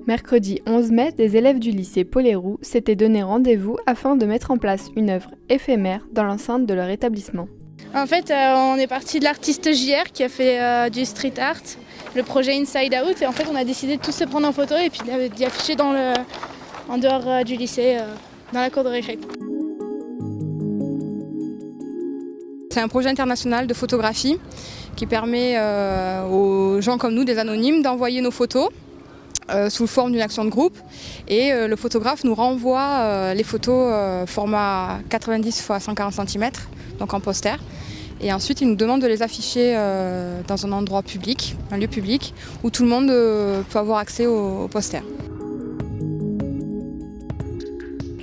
Mercredi 11 mai, des élèves du lycée Paul-Héroux s'étaient donné rendez-vous afin de mettre en place une œuvre éphémère dans l'enceinte de leur établissement. En fait, on est parti de l'artiste JR qui a fait du street art, le projet Inside Out, et en fait on a décidé de tous se prendre en photo et puis d'y afficher en dehors du lycée, dans la cour de récré. C'est un projet international de photographie qui permet aux gens comme nous, des anonymes, d'envoyer nos photos sous forme d'une action de groupe, et le photographe nous renvoie les photos format 90 x 140 cm, donc en poster, et ensuite il nous demande de les afficher dans un endroit public, un lieu public où tout le monde peut avoir accès au poster.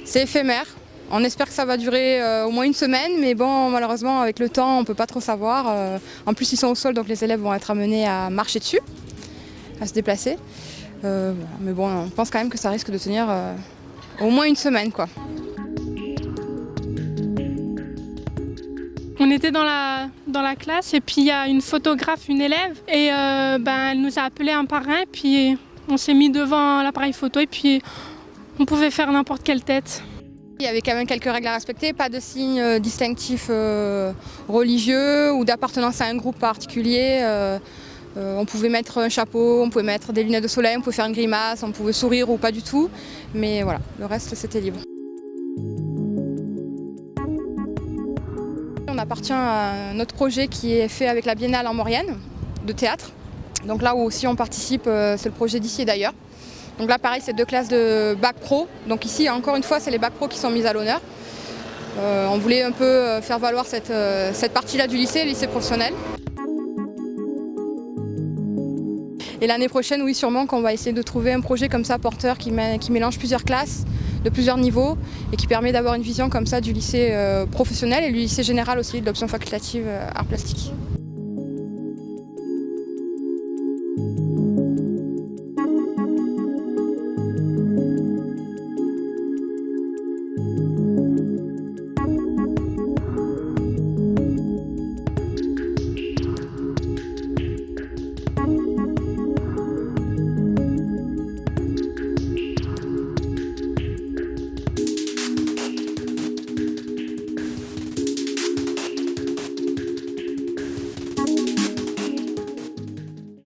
C'est éphémère. On espère que ça va durer au moins une semaine, mais bon, malheureusement, avec le temps, on ne peut pas trop savoir. En plus, ils sont au sol, donc les élèves vont être amenés à marcher dessus, à se déplacer. Mais bon, on pense quand même que ça risque de tenir au moins une semaine, quoi. On était dans la classe et puis il y a une photographe, une élève, et elle nous a appelé un par un, puis on s'est mis devant l'appareil photo et puis on pouvait faire n'importe quelle tête. Il y avait quand même quelques règles à respecter, pas de signes distinctifs religieux ou d'appartenance à un groupe particulier. On pouvait mettre un chapeau, on pouvait mettre des lunettes de soleil, on pouvait faire une grimace, on pouvait sourire ou pas du tout. Mais voilà, le reste c'était libre. On appartient à un autre projet qui est fait avec la Biennale en Maurienne de théâtre. Donc là où aussi on participe, c'est le projet d'ici et d'ailleurs. Donc là pareil, c'est 2 classes de bac pro. Donc ici encore une fois c'est les bacs pro qui sont mis à l'honneur. On voulait un peu faire valoir cette partie-là du lycée, le lycée professionnel. Et l'année prochaine, oui, sûrement qu'on va essayer de trouver un projet comme ça, porteur, qui mélange plusieurs classes, de plusieurs niveaux, et qui permet d'avoir une vision comme ça du lycée professionnel et du lycée général aussi, de l'option facultative art plastique.